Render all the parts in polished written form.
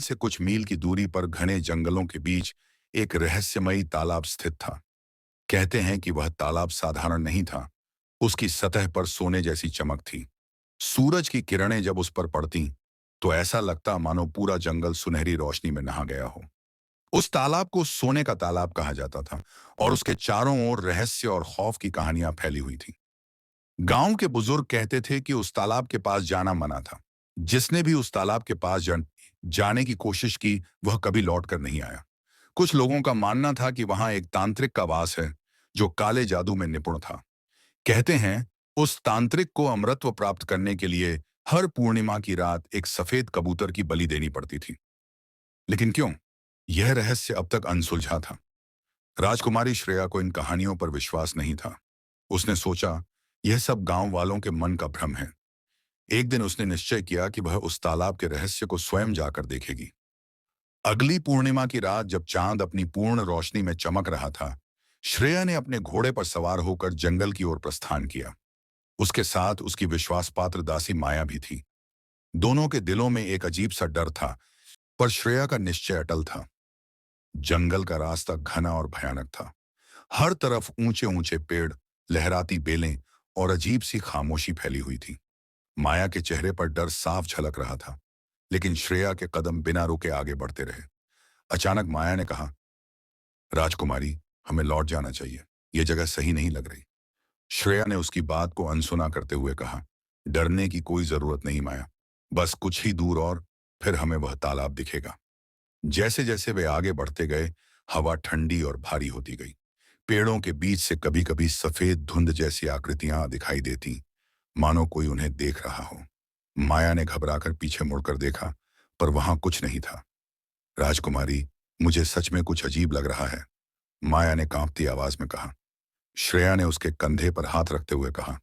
से कुछ मील की दूरी पर घने जंगलों के बीच एक रहस्यमयी तालाब स्थित था। कहते हैं कि वह तालाब साधारण नहीं था। उसकी सतह पर सोने जैसी चमक थी। सूरज की किरणें जब उस पर पड़तीं, तो ऐसा लगता मानो पूरा जंगल सुनहरी रोशनी में नहा गया हो। उस तालाब को सोने का तालाब कहा जाता था और उसके चारों ओर रहस्य और खौफ की कहानियां फैली हुई थी। गांव के बुजुर्ग कहते थे कि उस तालाब के पास जाना मना था। जिसने भी उस तालाब के पास जाने की कोशिश की, वह कभी लौट कर नहीं आया। कुछ लोगों का मानना था कि वहां एक तांत्रिक का वास है, जो काले जादू में निपुण था। कहते हैं, उस तांत्रिक को अमरत्व प्राप्त करने के लिए हर पूर्णिमा की रात एक सफेद कबूतर की बलि देनी पड़ती थी। लेकिन क्यों? यह रहस्य अब तक अनसुलझा था। राजकुमारी श्रेया को इन कहानियों पर विश्वास नहीं था। उसने सोचा, यह सब गांव वालों के मन का भ्रम है। एक दिन उसने निश्चय किया कि वह उस तालाब के रहस्य को स्वयं जाकर देखेगी। अगली पूर्णिमा की रात जब चांद अपनी पूर्ण रोशनी में चमक रहा था, श्रेया ने अपने घोड़े पर सवार होकर जंगल की ओर प्रस्थान किया। उसके साथ उसकी विश्वास पात्र दासी माया भी थी। दोनों के दिलों में एक अजीब सा डर था, पर श्रेया का निश्चय अटल था। जंगल का रास्ता घना और भयानक था। हर तरफ ऊंचे ऊंचे पेड़, लहराती बेलें और अजीब सी खामोशी फैली हुई थी। माया के चेहरे पर डर साफ झलक रहा था, लेकिन श्रेया के कदम बिना रुके आगे बढ़ते रहे। अचानक माया ने कहा, राजकुमारी, हमें लौट जाना चाहिए। यह जगह सही नहीं लग रही। श्रेया ने उसकी बात को अनसुना करते हुए कहा, डरने की कोई जरूरत नहीं माया। बस कुछ ही दूर और फिर हमें वह तालाब दिखेगा। जैसे जैसे वे आगे बढ़ते गए, हवा ठंडी और भारी होती गई। पेड़ों के बीच से कभी कभी सफेद धुंध जैसी आकृतियां दिखाई देती, मानो कोई उन्हें देख रहा हो। माया ने घबराकर पीछे मुड़कर देखा, पर वहां कुछ नहीं था। राजकुमारी, मुझे सच में कुछ अजीब लग रहा है, माया ने कांपती आवाज में कहा। श्रेया ने उसके कंधे पर हाथ रखते हुए कहा,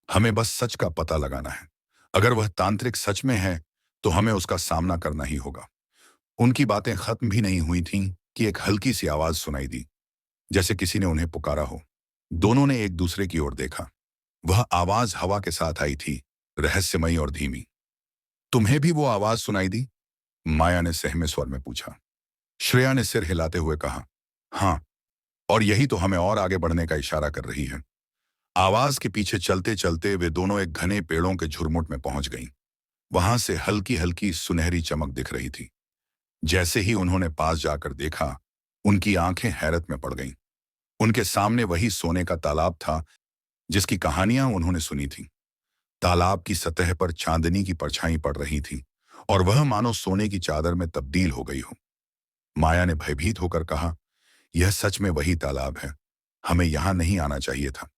हमें बस सच का पता लगाना है। अगर वह तांत्रिक सच में है, तो हमें उसका सामना करना ही होगा। उनकी बातें खत्म भी नहीं हुई थीं कि एक हल्की सी आवाज सुनाई दी, जैसे किसी ने उन्हें पुकारा हो। दोनों ने एक दूसरे की ओर देखा। वह आवाज हवा के साथ आई थी, रहस्यमयी और धीमी। तुम्हें भी वो आवाज सुनाई दी? माया ने सहमे स्वर में पूछा। श्रेया ने सिर हिलाते हुए कहा, हाँ, और यही तो हमें और आगे बढ़ने का इशारा कर रही है। आवाज के पीछे चलते चलते वे दोनों एक घने पेड़ों के झुरमुट में पहुंच गईं। वहां से हल्की हल्की सुनहरी चमक दिख रही थी। जैसे ही उन्होंने पास जाकर देखा, उनकी आंखें हैरत में पड़ गईं। उनके सामने वही सोने का तालाब था, जिसकी कहानियां उन्होंने सुनी थी। तालाब की सतह पर चांदनी की परछाई पड़ रही थी, और वह मानो सोने की चादर में तब्दील हो गई हो। माया ने भयभीत होकर कहा, यह सच में वही तालाब है। हमें यहां नहीं आना चाहिए था।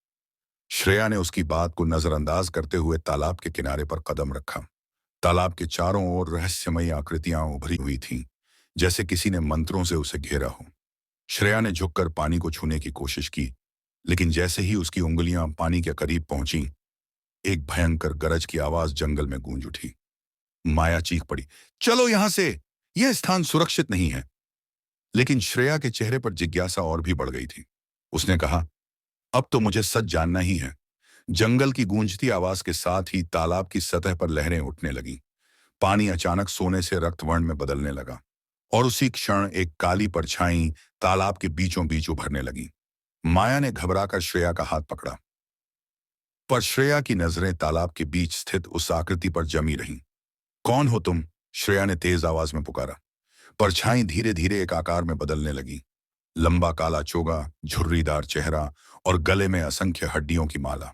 श्रेया ने उसकी बात को नजरअंदाज करते हुए तालाब के किनारे पर कदम रखा। तालाब के चारों ओर रहस्यमयी आकृतियां उभरी हुई थीं, जैसे किसी ने मंत्रों से उसे घेरा हो। श्रेया ने झुककर पानी को छूने की कोशिश की, लेकिन जैसे ही उसकी उंगलियां पानी के करीब पहुंची, एक भयंकर गरज की आवाज जंगल में गूंज उठी। माया चीख पड़ी, चलो यहां से, यह स्थान सुरक्षित नहीं है। लेकिन श्रेया के चेहरे पर जिज्ञासा और भी बढ़ गई थी। उसने कहा, अब तो मुझे सच जानना ही है। जंगल की गूंजती आवाज के साथ ही तालाब की सतह पर लहरें उठने लगीं। पानी अचानक सोने से रक्तवर्ण में बदलने लगा, और उसी क्षण एक काली परछाई तालाब के बीचों बीच उभरने लगी। माया ने घबराकर श्रेया का हाथ पकड़ा, पर श्रेया की नजरें तालाब के बीच स्थित उस आकृति पर जमी रहीं। कौन हो तुम? श्रेया ने तेज आवाज में पुकारा। परछाई धीरे धीरे एक आकार में बदलने लगी। लंबा काला चोगा, झुर्रीदार चेहरा और गले में असंख्य हड्डियों की माला।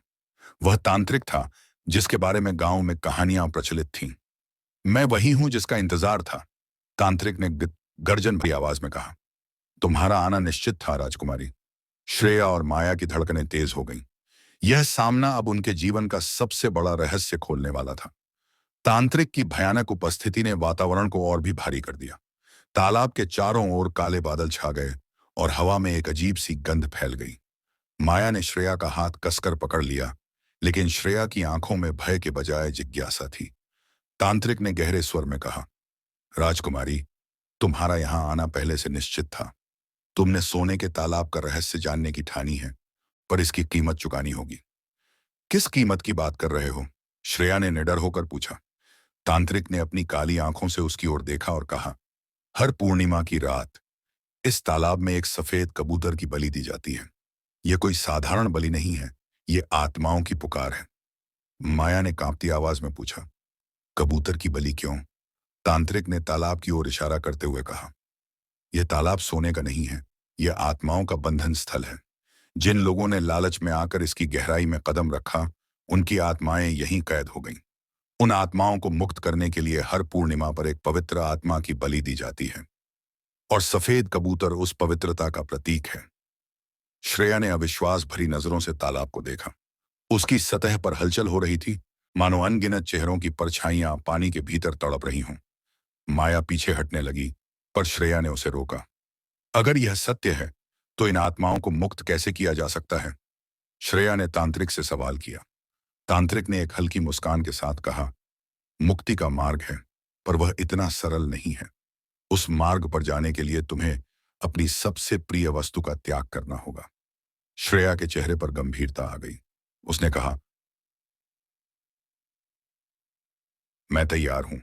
वह तांत्रिक था, जिसके बारे में गांव में कहानियां प्रचलित थीं। मैं वही हूं जिसका इंतजार था, तांत्रिक ने गर्जन भरी आवाज में कहा। तुम्हारा आना निश्चित था राजकुमारी। श्रेया और माया की धड़कनें तेज हो गईं। यह सामना अब उनके जीवन का सबसे बड़ा रहस्य खोलने वाला था। तांत्रिक की भयानक उपस्थिति ने वातावरण को और भी भारी कर दिया। तालाब के चारों ओर काले बादल छा गए, और हवा में एक अजीब सी गंध फैल गई। माया ने श्रेया का हाथ कसकर पकड़ लिया, लेकिन श्रेया की आंखों में भय के बजाय जिज्ञासा थी। तांत्रिक ने गहरे स्वर में कहा, राजकुमारी, तुम्हारा यहां आना पहले से निश्चित था। तुमने सोने के तालाब का रहस्य जानने की ठानी है, पर इसकी कीमत चुकानी होगी। किस कीमत की बात कर रहे हो? श्रेया ने निडर होकर पूछा। तांत्रिक ने अपनी काली आंखों से उसकी ओर देखा और कहा, हर पूर्णिमा की रात इस तालाब में एक सफेद कबूतर की बलि दी जाती है। यह कोई साधारण बलि नहीं है, ये आत्माओं की पुकार है। माया ने कांपती आवाज में पूछा, कबूतर की बलि क्यों? तांत्रिक ने तालाब की ओर इशारा करते हुए कहा, यह तालाब सोने का नहीं है, यह आत्माओं का बंधन स्थल है। जिन लोगों ने लालच में आकर इसकी गहराई में कदम रखा, उनकी आत्माएं यहीं कैद हो गईं। उन आत्माओं को मुक्त करने के लिए हर पूर्णिमा पर एक पवित्र आत्मा की बलि दी जाती है, और सफेद कबूतर उस पवित्रता का प्रतीक है। श्रेया ने अविश्वास भरी नजरों से तालाब को देखा। उसकी सतह पर हलचल हो रही थी, मानो अनगिनत चेहरों की परछाइयां पानी के भीतर तड़प रही हों। माया पीछे हटने लगी, पर श्रेया ने उसे रोका। अगर यह सत्य है, तो इन आत्माओं को मुक्त कैसे किया जा सकता है? श्रेया ने तांत्रिक से सवाल किया। तांत्रिक ने एक हल्की मुस्कान के साथ कहा, मुक्ति का मार्ग है, पर वह इतना सरल नहीं है। उस मार्ग पर जाने के लिए तुम्हें अपनी सबसे प्रिय वस्तु का त्याग करना होगा। श्रेया के चेहरे पर गंभीरता आ गई। उसने कहा, मैं तैयार हूं,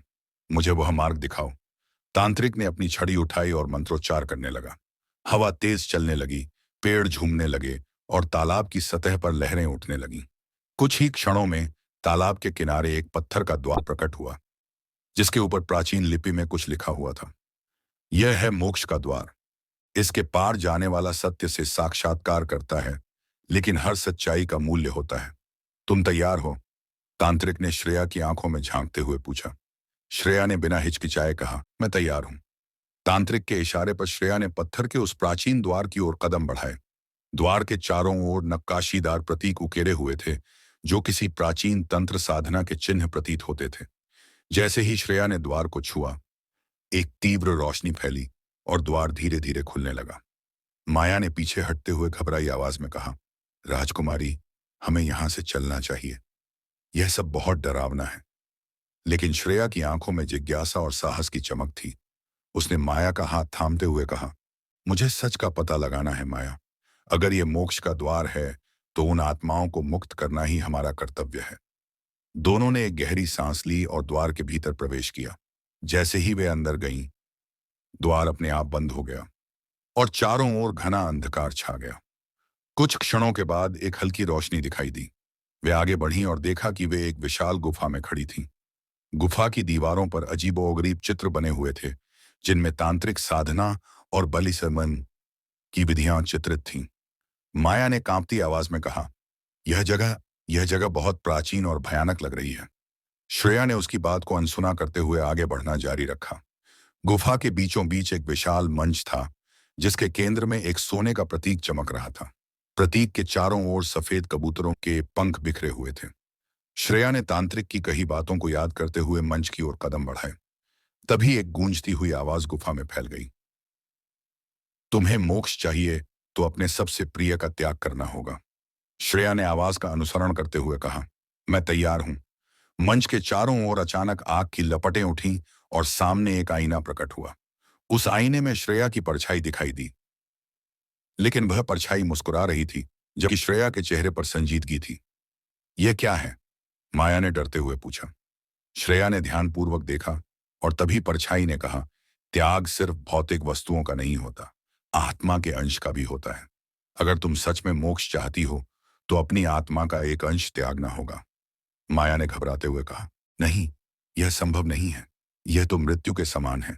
मुझे वह मार्ग दिखाओ। तांत्रिक ने अपनी छड़ी उठाई और मंत्रोच्चार करने लगा। हवा तेज चलने लगी, पेड़ झूमने लगे और तालाब की सतह पर लहरें उठने लगीं। कुछ ही क्षणों में तालाब के किनारे एक पत्थर का द्वार प्रकट हुआ, जिसके ऊपर प्राचीन लिपि में कुछ लिखा हुआ था। यह है मोक्ष का द्वार। इसके पार जाने वाला सत्य से साक्षात्कार करता है, लेकिन हर सच्चाई का मूल्य होता है। तुम तैयार हो? तांत्रिक ने श्रेया की आंखों में झांकते हुए पूछा। श्रेया ने बिना हिचकिचाए कहा, मैं तैयार हूं। तांत्रिक के इशारे पर श्रेया ने पत्थर के उस प्राचीन द्वार की ओर कदम बढ़ाए। द्वार के चारों ओर नक्काशीदार प्रतीक उकेरे हुए थे, जो किसी प्राचीन तंत्र साधना के चिन्ह प्रतीत होते थे। जैसे ही श्रेया ने द्वार को छुआ, एक तीव्र रोशनी फैली और द्वार धीरे धीरे खुलने लगा। माया ने पीछे हटते हुए घबराई आवाज में कहा, राजकुमारी, हमें यहां से चलना चाहिए। यह सब बहुत डरावना है। लेकिन श्रेया की आंखों में जिज्ञासा और साहस की चमक थी। उसने माया का हाथ थामते हुए कहा, मुझे सच का पता लगाना है माया। अगर यह मोक्ष का द्वार है, तो उन आत्माओं को मुक्त करना ही हमारा कर्तव्य है। दोनों ने एक गहरी सांस ली और द्वार के भीतर प्रवेश किया। जैसे ही वे अंदर गईं, द्वार अपने आप बंद हो गया और चारों ओर घना अंधकार छा गया। कुछ क्षणों के बाद एक हल्की रोशनी दिखाई दी। वे आगे बढ़ीं और देखा कि वे एक विशाल गुफा में खड़ी थीं। गुफा की दीवारों पर अजीबोगरीब चित्र बने हुए थे, जिनमें तांत्रिक साधना और बलि समन की विधियां चित्रित थीं। माया ने कांपती आवाज में कहा, यह जगह यह जगह बहुत प्राचीन और भयानक लग रही है। श्रेया ने उसकी बात को अनसुना करते हुए आगे बढ़ना जारी रखा। गुफा के बीचों बीच एक विशाल मंच था, जिसके केंद्र में एक सोने का प्रतीक चमक रहा था। प्रतीक के चारों ओर सफेद कबूतरों के पंख बिखरे हुए थे। श्रेया ने तांत्रिक की कही बातों को याद करते हुए मंच की ओर कदम बढ़ाए। तभी एक गूंजती हुई आवाज गुफा में फैल गई, तुम्हें मोक्ष चाहिए तो अपने सबसे प्रिय का त्याग करना होगा। श्रेया ने आवाज का अनुसरण करते हुए कहा, मैं तैयार हूं। मंच के चारों ओर अचानक आग की लपटें उठीं और सामने एक आईना प्रकट हुआ। उस आईने में श्रेया की परछाई दिखाई दी, लेकिन वह परछाई मुस्कुरा रही थी, जबकि श्रेया के चेहरे पर संजीदगी थी। यह क्या है? माया ने डरते हुए पूछा। श्रेया ने ध्यानपूर्वक देखा और तभी परछाई ने कहा, त्याग सिर्फ भौतिक वस्तुओं का नहीं होता, आत्मा के अंश का भी होता है। अगर तुम सच में मोक्ष चाहती हो, तो अपनी आत्मा का एक अंश त्यागना होगा। माया ने घबराते हुए कहा, नहीं, यह संभव नहीं है। यह तो मृत्यु के समान है।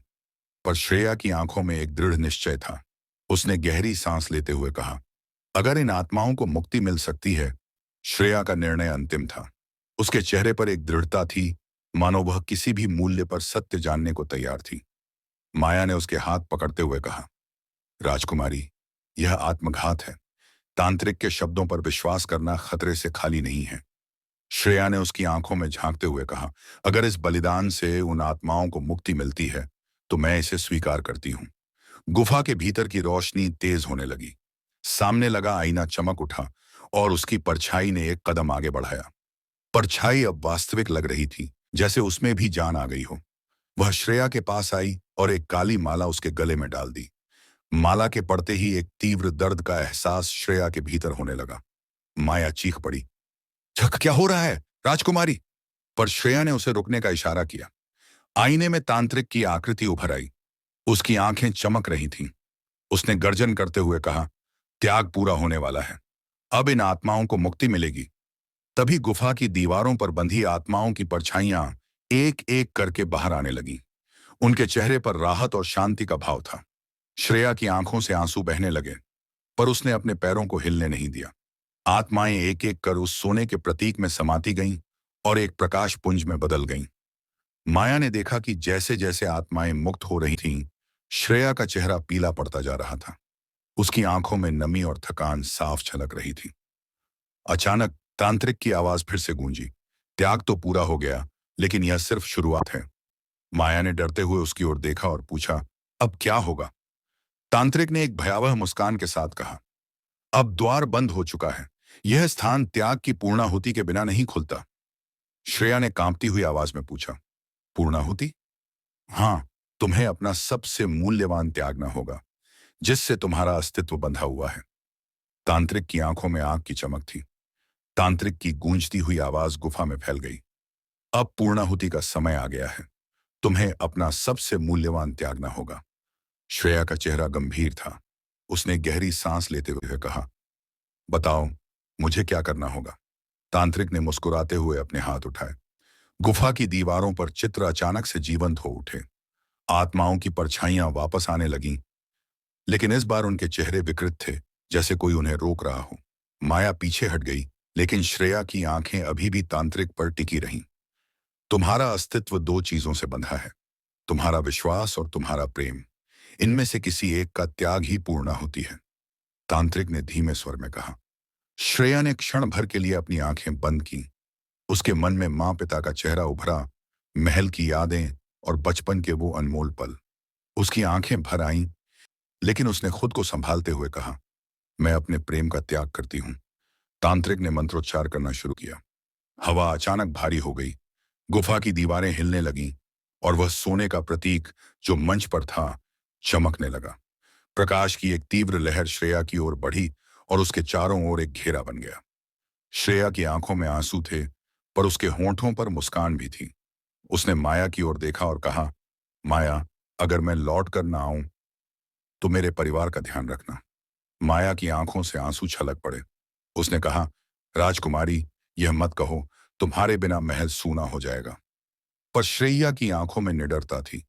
पर श्रेया की आंखों में एक दृढ़ निश्चय था। उसने गहरी सांस लेते हुए कहा, अगर इन आत्माओं को मुक्ति मिल सकती है। श्रेया का निर्णय अंतिम था। उसके चेहरे पर एक दृढ़ता थी, मानो वह किसी भी मूल्य पर सत्य जानने को तैयार थी। माया ने उसके हाथ पकड़ते हुए कहा, राजकुमारी, यह आत्मघात है। तांत्रिक के शब्दों पर विश्वास करना खतरे से खाली नहीं है। श्रेया ने उसकी आंखों में झांकते हुए कहा, अगर इस बलिदान से उन आत्माओं को मुक्ति मिलती है, तो मैं इसे स्वीकार करती हूं। गुफा के भीतर की रोशनी तेज होने लगी। सामने लगा आईना चमक उठा और उसकी परछाई ने एक कदम आगे बढ़ाया। परछाई अब वास्तविक लग रही थी, जैसे उसमें भी जान आ गई हो। वह श्रेया के पास आई और एक काली माला उसके गले में डाल दी। माला के पड़ते ही एक तीव्र दर्द का एहसास श्रेया के भीतर होने लगा। माया चीख पड़ी, झक क्या हो रहा है राजकुमारी? पर श्रेया ने उसे रुकने का इशारा किया। आईने में तांत्रिक की आकृति उभर आई। उसकी आंखें चमक रही थीं। उसने गर्जन करते हुए कहा, त्याग पूरा होने वाला है। अब इन आत्माओं को मुक्ति मिलेगी। तभी गुफा की दीवारों पर बंधी आत्माओं की परछाइयां एक एक करके बाहर आने लगीं। उनके चेहरे पर राहत और शांति का भाव था। श्रेया की आंखों से आंसू बहने लगे, पर उसने अपने पैरों को हिलने नहीं दिया। आत्माएं एक एक कर उस सोने के प्रतीक में समाती गईं और एक प्रकाश पुंज में बदल गईं। माया ने देखा कि जैसे जैसे आत्माएं मुक्त हो रही थीं, श्रेया का चेहरा पीला पड़ता जा रहा था। उसकी आंखों में नमी और थकान साफ झलक रही थी। अचानक तांत्रिक की आवाज फिर से गूंजी, त्याग तो पूरा हो गया, लेकिन यह सिर्फ शुरुआत है। माया ने डरते हुए उसकी ओर देखा और पूछा, अब क्या होगा? तांत्रिक ने एक भयावह मुस्कान के साथ कहा, अब द्वार बंद हो चुका है। यह स्थान त्याग की पूर्णाहुति के बिना नहीं खुलता। श्रेया ने कांपती हुई आवाज में पूछा, पूर्णाहुति? हाँ, तुम्हें अपना सबसे मूल्यवान त्यागना होगा, जिससे तुम्हारा अस्तित्व बंधा हुआ है। तांत्रिक की आंखों में आग की चमक थी। तांत्रिक की गूंजती हुई आवाज गुफा में फैल गई। अब पूर्णाहुति का समय आ गया है। तुम्हें अपना सबसे मूल्यवान त्यागना होगा। श्रेया का चेहरा गंभीर था। उसने गहरी सांस लेते हुए कहा, बताओ, मुझे क्या करना होगा? तांत्रिक ने मुस्कुराते हुए अपने हाथ उठाए। गुफा की दीवारों पर चित्र अचानक से जीवंत हो उठे। आत्माओं की परछाइयां वापस आने लगीं, लेकिन इस बार उनके चेहरे विकृत थे, जैसे कोई उन्हें रोक रहा हो। माया पीछे हट गई, लेकिन श्रेया की आंखें अभी भी तांत्रिक पर टिकी रहीं। तुम्हारा अस्तित्व दो चीजों से बंधा है, तुम्हारा विश्वास और तुम्हारा प्रेम। इनमें से किसी एक का त्याग ही पूर्ण होती है, तांत्रिक ने धीमे स्वर में कहा। श्रेया ने क्षण भर के लिए अपनी आंखें बंद की। उसके मन में माँ पिता का चेहरा उभरा, महल की यादें और बचपन के वो अनमोल पल। उसकी आंखें भर आईं, लेकिन उसने खुद को संभालते हुए कहा, मैं अपने प्रेम का त्याग करती हूँ। तांत्रिक ने मंत्रोच्चार करना शुरू किया। हवा अचानक भारी हो गई। गुफा की दीवारें हिलने लगीं और वह सोने का प्रतीक जो मंच पर था, चमकने लगा। प्रकाश की एक तीव्र लहर श्रेया की ओर बढ़ी और उसके चारों ओर एक घेरा बन गया। श्रेया की आंखों में आंसू थे, पर उसके होंठों पर मुस्कान भी थी। उसने माया की ओर देखा और कहा, माया, अगर मैं लौट कर ना आऊं तो मेरे परिवार का ध्यान रखना। माया की आंखों से आंसू छलक पड़े। उसने कहा, राजकुमारी, यह मत कहो, तुम्हारे बिना महल सूना हो जाएगा। पर श्रेया की आंखों में निडरता थी।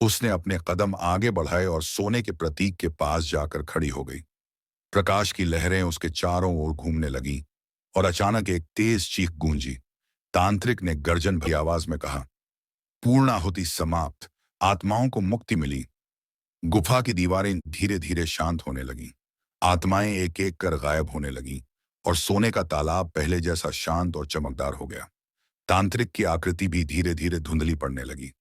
उसने अपने कदम आगे बढ़ाए और सोने के प्रतीक के पास जाकर खड़ी हो गई। प्रकाश की लहरें उसके चारों ओर घूमने लगीं और अचानक एक तेज चीख गूंजी। तांत्रिक ने गर्जन भरी आवाज में कहा, पूर्णाहुति समाप्त। आत्माओं को मुक्ति मिली। गुफा की दीवारें धीरे धीरे शांत होने लगीं। आत्माएं एक एक कर गायब होने लगीं और सोने का तालाब पहले जैसा शांत और चमकदार हो गया। तांत्रिक की आकृति भी धीरे धीरे धुंधली पड़ने लगी।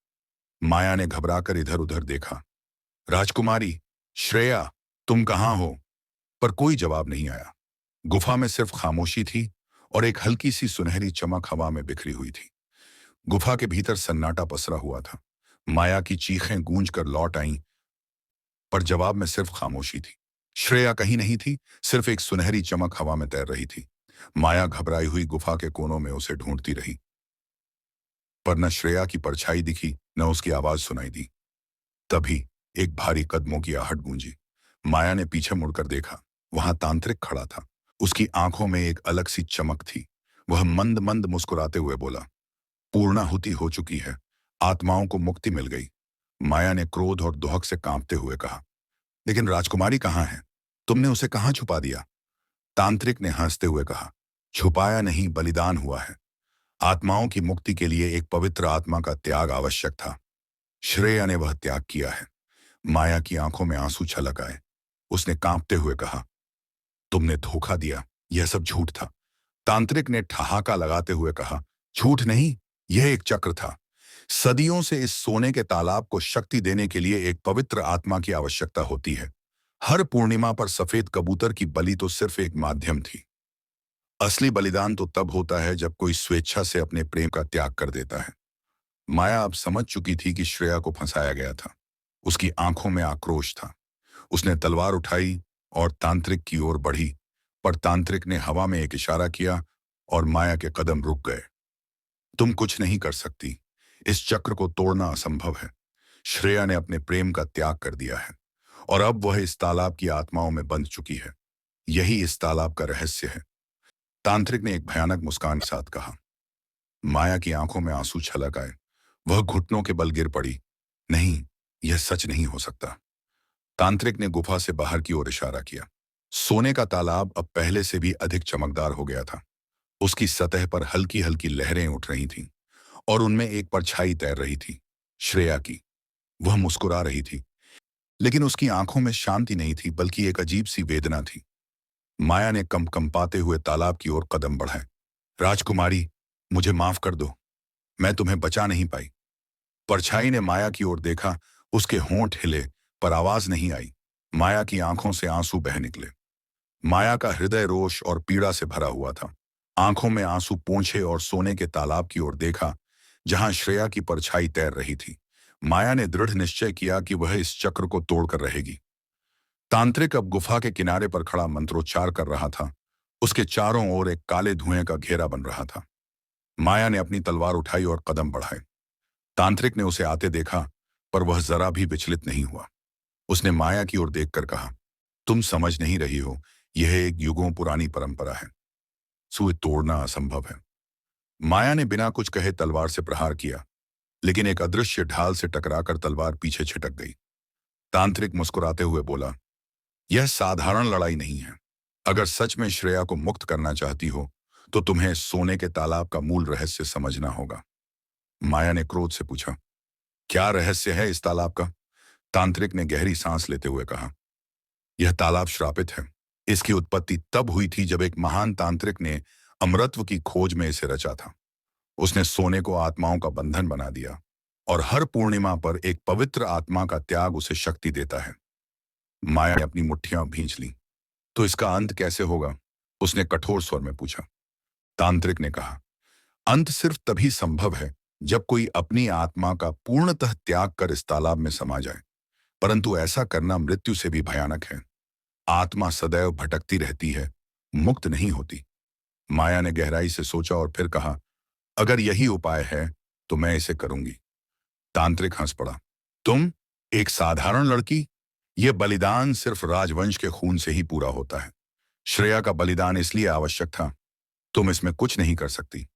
माया ने घबराकर इधर उधर देखा। राजकुमारी, श्रेया, तुम कहाँ हो? पर कोई जवाब नहीं आया। गुफा में सिर्फ खामोशी थी और एक हल्की सी सुनहरी चमक हवा में बिखरी हुई थी। गुफा के भीतर सन्नाटा पसरा हुआ था। माया की चीखें गूंज कर लौट आईं, पर जवाब में सिर्फ खामोशी थी। श्रेया कहीं नहीं थी, सिर्फ एक सुनहरी चमक हवा में तैर रही थी। माया घबराई हुई गुफा के कोनों में उसे ढूंढती रही, पर न श्रेया की परछाई दिखी, न उसकी आवाज सुनाई दी। तभी एक भारी कदमों की आहट गूंजी। माया ने पीछे मुड़कर देखा। वहां तांत्रिक खड़ा था। उसकी आंखों में एक अलग सी चमक थी। वह मंद मंद मुस्कुराते हुए बोला, पूर्णाहुति हो चुकी है। आत्माओं को मुक्ति मिल गई। माया ने क्रोध और दुहक से कांपते हुए कहा, लेकिन राजकुमारी कहाँ है? तुमने उसे कहाँ छुपा दिया? तांत्रिक ने हंसते हुए कहा, छुपाया नहीं, बलिदान हुआ है। आत्माओं की मुक्ति के लिए एक पवित्र आत्मा का त्याग आवश्यक था। श्रेया ने वह त्याग किया है। माया की आंखों में आंसू छलक आए। उसने कांपते हुए कहा, तुमने धोखा दिया, यह सब झूठ था। तांत्रिक ने ठहाका लगाते हुए कहा, झूठ नहीं, यह एक चक्र था। सदियों से इस सोने के तालाब को शक्ति देने के लिए एक पवित्र आत्मा की आवश्यकता होती है। हर पूर्णिमा पर सफेद कबूतर की बलि तो सिर्फ एक माध्यम थी। असली बलिदान तो तब होता है जब कोई स्वेच्छा से अपने प्रेम का त्याग कर देता है। माया अब समझ चुकी थी कि श्रेया को फंसाया गया था। उसकी आंखों में आक्रोश था। उसने तलवार उठाई और तांत्रिक की ओर बढ़ी, पर तांत्रिक ने हवा में एक इशारा किया और माया के कदम रुक गए। तुम कुछ नहीं कर सकती। इस चक्र को तोड़ना असंभव है। श्रेया ने अपने प्रेम का त्याग कर दिया है और अब वह इस तालाब की आत्माओं में बंध चुकी है। यही इस तालाब का रहस्य है। तांत्रिक ने एक भयानक मुस्कान के साथ कहा। माया की आंखों में आंसू छलक आए। वह घुटनों के बल गिर पड़ी। नहीं, यह सच नहीं हो सकता। तांत्रिक ने गुफा से बाहर की ओर इशारा किया। सोने का तालाब अब पहले से भी अधिक चमकदार हो गया था। उसकी सतह पर हल्की हल्की लहरें उठ रही थीं और उनमें एक परछाई तैर रही थी, श्रेया की। वह मुस्कुरा रही थी, लेकिन उसकी आंखों में शांति नहीं थी, बल्कि एक अजीब सी वेदना थी। माया ने कंपाते हुए तालाब की ओर कदम बढ़ाए। राजकुमारी, मुझे माफ कर दो। मैं तुम्हें बचा नहीं पाई। परछाई ने माया की ओर देखा। उसके होंठ हिले, पर आवाज नहीं आई। माया की आंखों से आंसू बह निकले। माया का हृदय रोष और पीड़ा से भरा हुआ था। आंखों में आंसू पोंछे और सोने के तालाब की ओर देखा, जहां श्रेया की परछाई तैर रही थी। माया ने दृढ़ निश्चय किया कि वह इस चक्र को तोड़कर रहेगी। तांत्रिक अब गुफा के किनारे पर खड़ा मंत्रोच्चार कर रहा था। उसके चारों ओर एक काले धुएं का घेरा बन रहा था। माया ने अपनी तलवार उठाई और कदम बढ़ाए। तांत्रिक ने उसे आते देखा, पर वह जरा भी विचलित नहीं हुआ। उसने माया की ओर देखकर कहा, तुम समझ नहीं रही हो, यह एक युगों पुरानी परंपरा है। सुई तोड़ना असंभव है। माया ने बिना कुछ कहे तलवार से प्रहार किया, लेकिन एक अदृश्य ढाल से टकराकर तलवार पीछे छिटक गई। तांत्रिक मुस्कुराते हुए बोला, यह साधारण लड़ाई नहीं है। अगर सच में श्रेया को मुक्त करना चाहती हो, तो तुम्हें सोने के तालाब का मूल रहस्य समझना होगा। माया ने क्रोध से पूछा, क्या रहस्य है इस तालाब का? तांत्रिक ने गहरी सांस लेते हुए कहा, यह तालाब श्रापित है। इसकी उत्पत्ति तब हुई थी जब एक महान तांत्रिक ने अमरत्व की खोज में इसे रचा था। उसने सोने को आत्माओं का बंधन बना दिया और हर पूर्णिमा पर एक पवित्र आत्मा का त्याग उसे शक्ति देता है। माया ने अपनी मुट्ठियां भींच ली। तो इसका अंत कैसे होगा? उसने कठोर स्वर में पूछा। तांत्रिक ने कहा, अंत सिर्फ तभी संभव है जब कोई अपनी आत्मा का पूर्णतः त्याग कर इस तालाब में समा जाए। परंतु ऐसा करना मृत्यु से भी भयानक है। आत्मा सदैव भटकती रहती है, मुक्त नहीं होती। माया ने गहराई से सोचा और फिर कहा, अगर यही उपाय है तो मैं इसे करूंगी। तांत्रिक हंस पड़ा। तुम, एक साधारण लड़की? यह बलिदान सिर्फ राजवंश के खून से ही पूरा होता है। श्रेया का बलिदान इसलिए आवश्यक था। तुम इसमें कुछ नहीं कर सकती।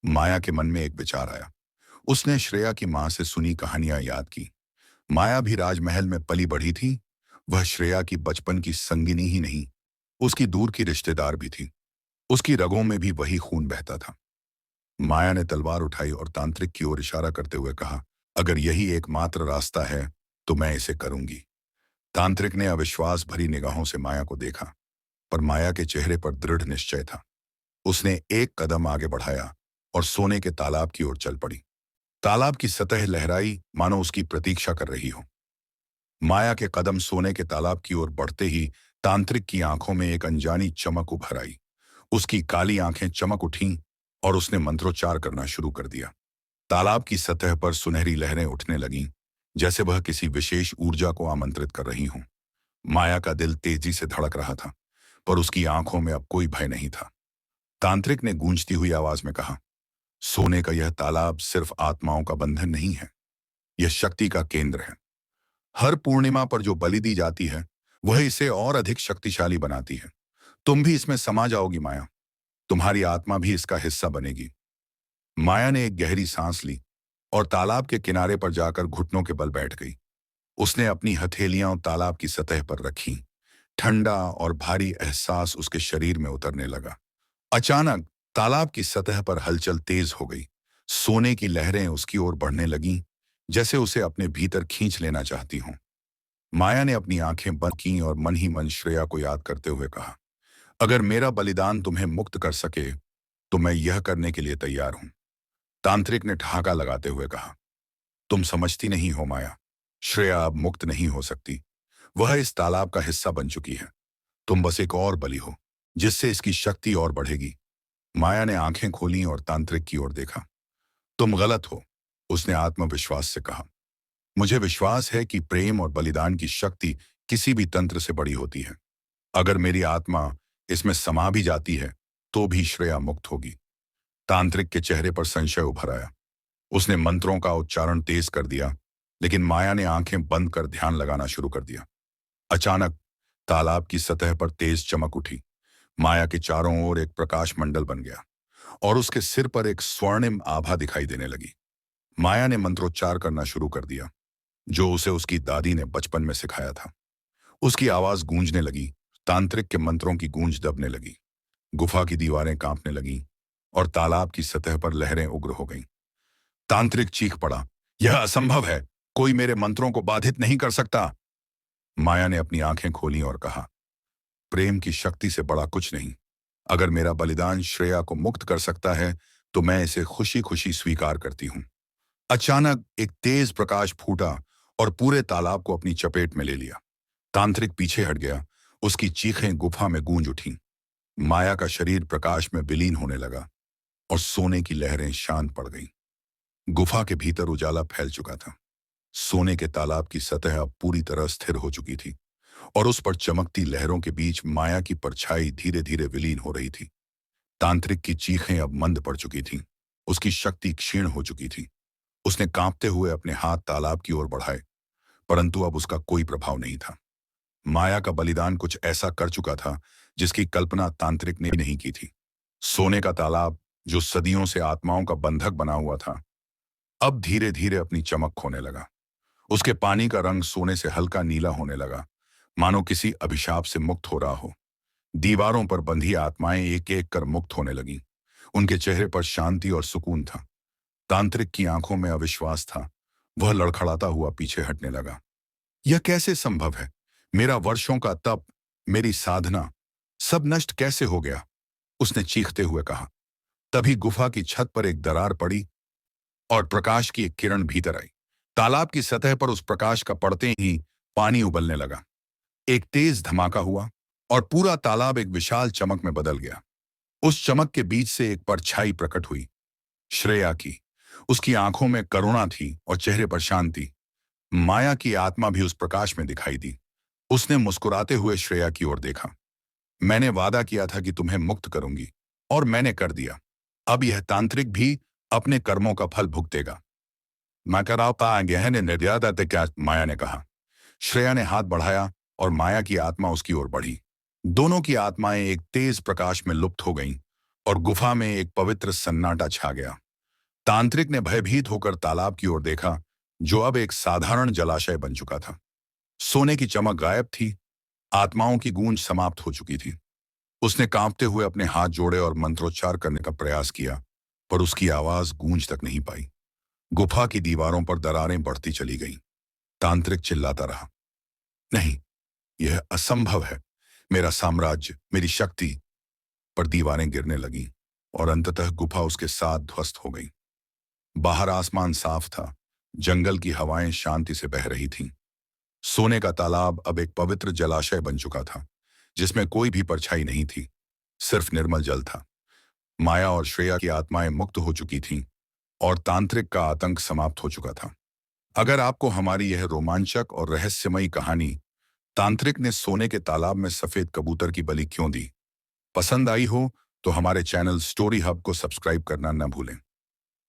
माया के मन में एक विचार आया। उसने श्रेया की मां से सुनी कहानियां याद की। माया भी राजमहल में पली बढ़ी थी। वह श्रेया की बचपन की संगिनी ही नहीं, उसकी दूर की रिश्तेदार भी थी। उसकी रगों में भी वही खून बहता था। माया ने तलवार उठाई और तांत्रिक की ओर इशारा करते हुए कहा, अगर यही एकमात्र रास्ता है तो मैं इसे करूंगी। तांत्रिक ने अविश्वास भरी निगाहों से माया को देखा, पर माया के चेहरे पर दृढ़ निश्चय था। उसने एक कदम आगे बढ़ाया और सोने के तालाब की ओर चल पड़ी। तालाब की सतह लहराई, मानो उसकी प्रतीक्षा कर रही हो। माया के कदम सोने के तालाब की ओर बढ़ते ही तांत्रिक की आंखों में एक अनजानी चमक उभर आई। उसकी काली आंखें चमक उठीं और उसने मंत्रोच्चार करना शुरू कर दिया। तालाब की सतह पर सुनहरी लहरें उठने लगीं, जैसे वह किसी विशेष ऊर्जा को आमंत्रित कर रही हों। माया का दिल तेजी से धड़क रहा था, पर उसकी आंखों में अब कोई भय नहीं था। तांत्रिक ने गूंजती हुई आवाज में कहा, सोने का यह तालाब सिर्फ आत्माओं का बंधन नहीं है, यह शक्ति का केंद्र है। हर पूर्णिमा पर जो बलि दी जाती है, वह इसे और अधिक शक्तिशाली बनाती है। तुम भी इसमें समा जाओगी माया। तुम्हारी आत्मा भी इसका हिस्सा बनेगी। माया ने एक गहरी सांस ली और तालाब के किनारे पर जाकर घुटनों के बल बैठ गई। उसने अपनी हथेलियां तालाब की सतह पर रखी। ठंडा और भारी एहसास उसके शरीर में उतरने लगा। अचानक तालाब की सतह पर हलचल तेज हो गई। सोने की लहरें उसकी ओर बढ़ने लगीं, जैसे उसे अपने भीतर खींच लेना चाहती हों। माया ने अपनी आंखें बंद की और मन ही मन श्रेया को याद करते हुए कहा, अगर मेरा बलिदान तुम्हें मुक्त कर सके तो मैं यह करने के लिए तैयार हूं। तांत्रिक ने ठहाका लगाते हुए कहा, तुम समझती नहीं हो माया, श्रेया अब मुक्त नहीं हो सकती। वह इस तालाब का हिस्सा बन चुकी है। तुम बस एक और बलि हो, जिससे इसकी शक्ति और बढ़ेगी। माया ने आंखें खोलीं और तांत्रिक की ओर देखा। तुम गलत हो, उसने आत्मविश्वास से कहा। मुझे विश्वास है कि प्रेम और बलिदान की शक्ति किसी भी तंत्र से बड़ी होती है। अगर मेरी आत्मा इसमें समा भी जाती है, तो भी श्रेया मुक्त होगी। तांत्रिक के चेहरे पर संशय उभर आया। उसने मंत्रों का उच्चारण तेज कर दिया, लेकिन माया ने आंखें बंद कर ध्यान लगाना शुरू कर दिया। अचानक तालाब की सतह पर तेज चमक उठी। माया के चारों ओर एक प्रकाश मंडल बन गया और उसके सिर पर एक स्वर्णिम आभा दिखाई देने लगी। माया ने मंत्रोच्चार करना शुरू कर दिया, जो उसे उसकी दादी ने बचपन में सिखाया था। उसकी आवाज गूंजने लगी। तांत्रिक के मंत्रों की गूंज दबने लगी। गुफा की दीवारें कांपने लगीं और तालाब की सतह पर लहरें उग्र हो गईं। तांत्रिक चीख पड़ा, यह असंभव है, कोई मेरे मंत्रों को बाधित नहीं कर सकता। माया ने अपनी आंखें खोलीं और कहा, प्रेम की शक्ति से बड़ा कुछ नहीं। अगर मेरा बलिदान श्रेया को मुक्त कर सकता है तो मैं इसे खुशी खुशी स्वीकार करती हूं। अचानक एक तेज प्रकाश फूटा और पूरे तालाब को अपनी चपेट में ले लिया। तांत्रिक पीछे हट गया। उसकी चीखें गुफा में गूंज उठीं। माया का शरीर प्रकाश में विलीन होने लगा और सोने की लहरें शांत पड़ गईं। गुफा के भीतर उजाला फैल चुका था। सोने के तालाब की सतह अब पूरी तरह स्थिर हो चुकी थी और उस पर चमकती लहरों के बीच माया की परछाई धीरे धीरे विलीन हो रही थी। तांत्रिक की चीखें अब मंद पड़ चुकी थीं। उसकी शक्ति क्षीण हो चुकी थी। उसने कांपते हुए अपने हाथ तालाब की ओर बढ़ाए, परंतु अब उसका कोई प्रभाव नहीं था। माया का बलिदान कुछ ऐसा कर चुका था जिसकी कल्पना तांत्रिक ने नहीं की थी। सोने का तालाब, जो सदियों से आत्माओं का बंधक बना हुआ था, अब धीरे धीरे अपनी चमक खोने लगा। उसके पानी का रंग सोने से हल्का नीला होने लगा, मानो किसी अभिशाप से मुक्त हो रहा हो। दीवारों पर बंधी आत्माएं एक एक कर मुक्त होने लगीं। उनके चेहरे पर शांति और सुकून था। तांत्रिक की आंखों में अविश्वास था। वह लड़खड़ाता हुआ पीछे हटने लगा। यह कैसे संभव है? मेरा वर्षों का तप, मेरी साधना, सब नष्ट कैसे हो गया? उसने चीखते हुए कहा। तभी गुफा की छत पर एक दरार पड़ी और प्रकाश की एक किरण भीतर आई। तालाब की सतह पर उस प्रकाश का पड़ते ही पानी उबलने लगा। एक तेज धमाका हुआ और पूरा तालाब एक विशाल चमक में बदल गया। उस चमक के बीच से एक परछाई प्रकट हुई, श्रेया की। उसकी आंखों में करुणा थी और चेहरे पर शांति। माया की आत्मा भी उस प्रकाश में दिखाई दी। उसने मुस्कुराते हुए श्रेया की ओर देखा। मैंने वादा किया था कि तुम्हें मुक्त करूंगी, और मैंने कर दिया। अब यह तांत्रिक भी अपने कर्मों का फल भुगतेगा। नकाराता गहन निर्यादा क्या? माया ने कहा। श्रेया ने हाथ बढ़ाया और माया की आत्मा उसकी ओर बढ़ी। दोनों की आत्माएं एक तेज प्रकाश में लुप्त हो गईं और गुफा में एक पवित्र सन्नाटा छा गया। तांत्रिक ने भयभीत होकर तालाब की ओर देखा, जो अब एक साधारण जलाशय बन चुका था। सोने की चमक गायब थी। आत्माओं की गूंज समाप्त हो चुकी थी। उसने कांपते हुए अपने हाथ जोड़े और मंत्रोच्चार करने का प्रयास किया, पर उसकी आवाज गूंज तक नहीं पाई। गुफा की दीवारों पर दरारें बढ़ती चली गईं। तांत्रिक चिल्लाता रहा, नहीं, यह असंभव है। मेरा साम्राज्य, मेरी शक्ति। पर दीवारें गिरने लगीं और अंततः गुफा उसके साथ ध्वस्त हो गई। बाहर आसमान साफ था। जंगल की हवाएं शांति से बह रही थीं। सोने का तालाब अब एक पवित्र जलाशय बन चुका था, जिसमें कोई भी परछाई नहीं थी, सिर्फ निर्मल जल था। माया और श्रेया की आत्माएं मुक्त हो चुकी थीं और तांत्रिक का आतंक समाप्त हो चुका था। अगर आपको हमारी यह रोमांचक और रहस्यमयी कहानी, तांत्रिक ने सोने के तालाब में सफेद कबूतर की बलि क्यों दी, पसंद आई हो तो हमारे चैनल स्टोरी हब को सब्सक्राइब करना न भूलें।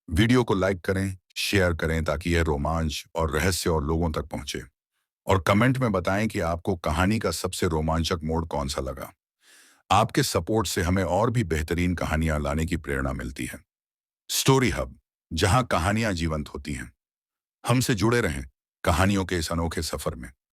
वीडियो को लाइक करें, शेयर करें ताकि यह रोमांच और रहस्य और लोगों तक पहुंचे। और कमेंट में बताएं कि आपको कहानी का सबसे रोमांचक मोड़ कौन सा लगा। आपके सपोर्ट से हमें और भी बेहतरीन कहानियां लाने की प्रेरणा मिलती है। स्टोरी हब, जहां कहानियां जीवंत होती हैं। हमसे जुड़े रहें कहानियों के इस अनोखे सफर में।